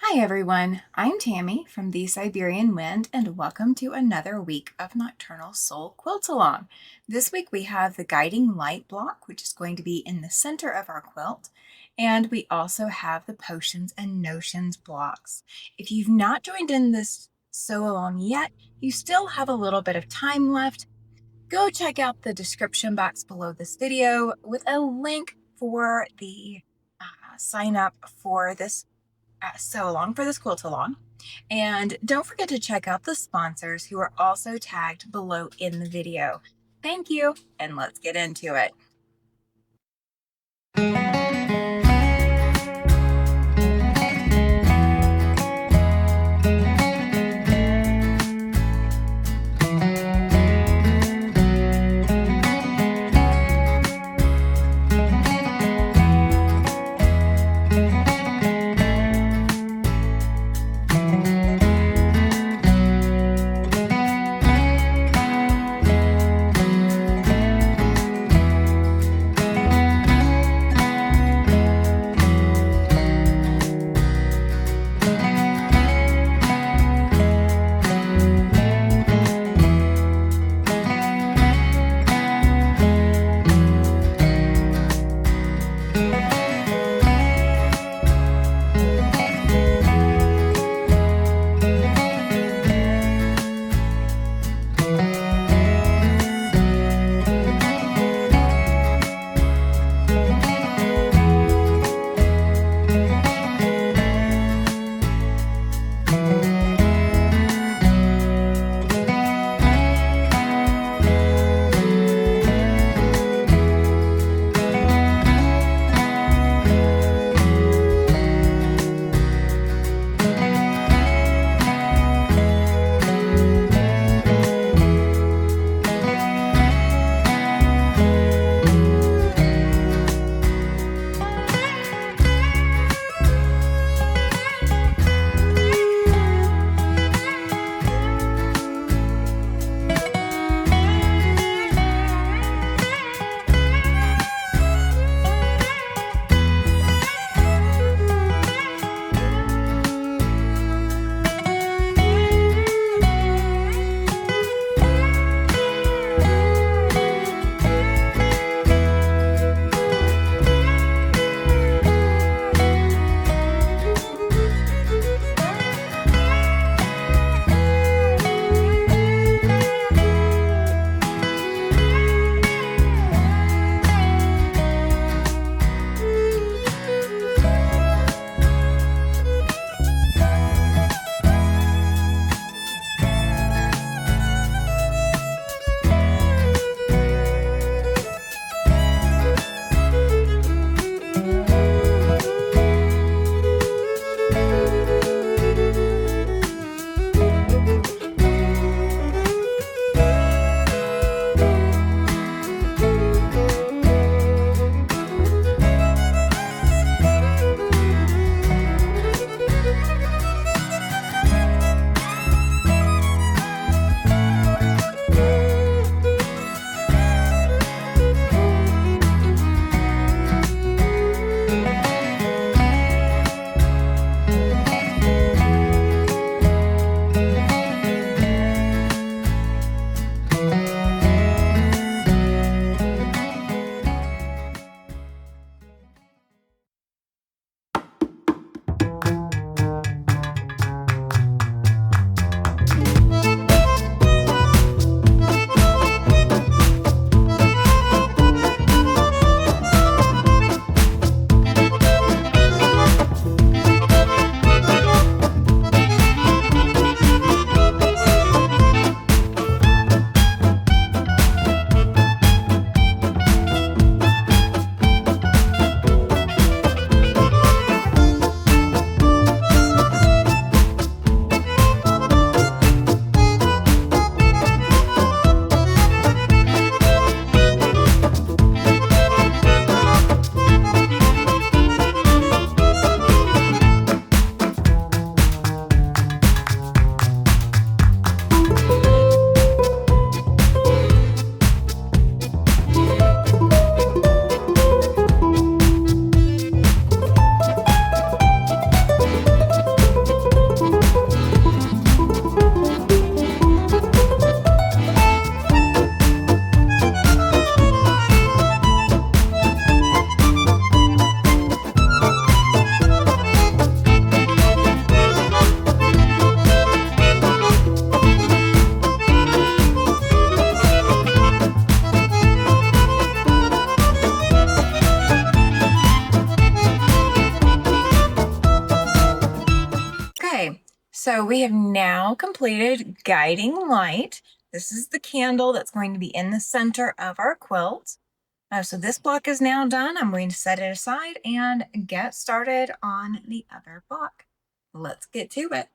Hi everyone, I'm Tammy from The Siberian Wind and welcome to another week of Nocturnal Soul Quilt Along. This week we have the guiding light block, which is going to be in the center of our quilt, and we also have the potions and notions blocks. If you've not joined in this sew along yet, you still have a little bit of time left. Go check out the description box below this video with a link for the sign up for this sew along for this quilt along. And don't forget to check out the sponsors who are also tagged below in the video. Thank you, and let's get into it. So we have now completed guiding light. This is the candle that's going to be in the center of our quilt. So this block is now done. I'm going to set it aside and get started on the other block. Let's get to it.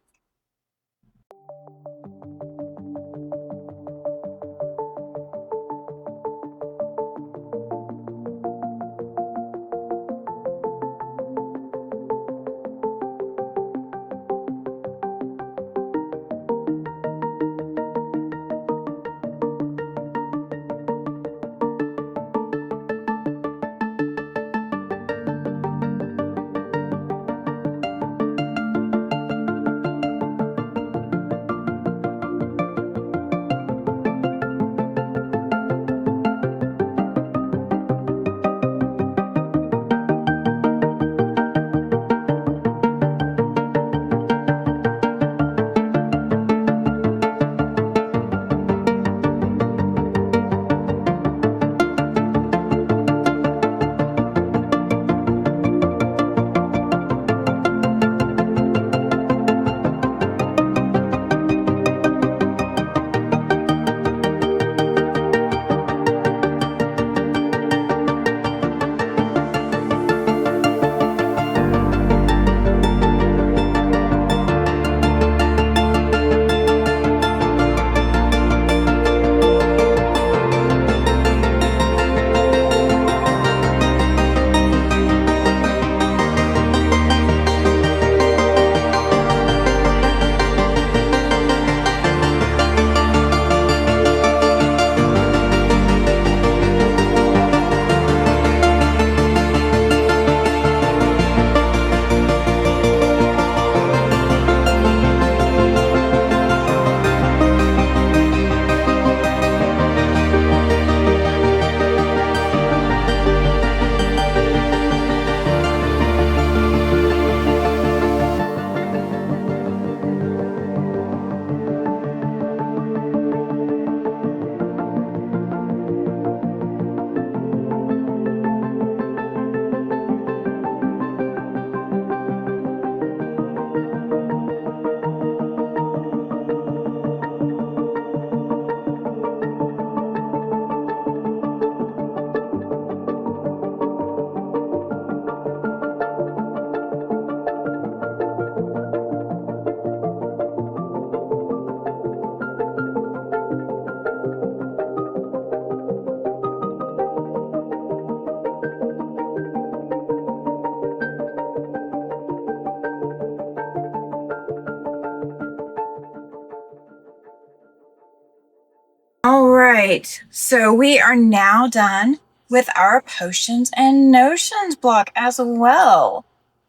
All right, so we are now done with our potions and notions block as well.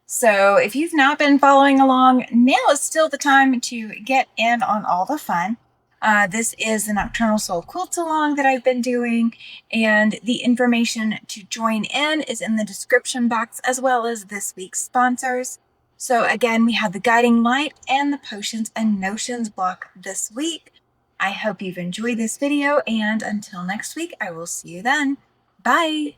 So if you've not been following along, now is still the time to get in on all the fun. This is the Nocturnal Soul Quilt Along that I've been doing, and the information to join in is in the description box, as well as this week's sponsors. So again, we have the Guiding Light and the Potions and Notions block this week. I hope you've enjoyed this video, and until next week, I will see you then. Bye!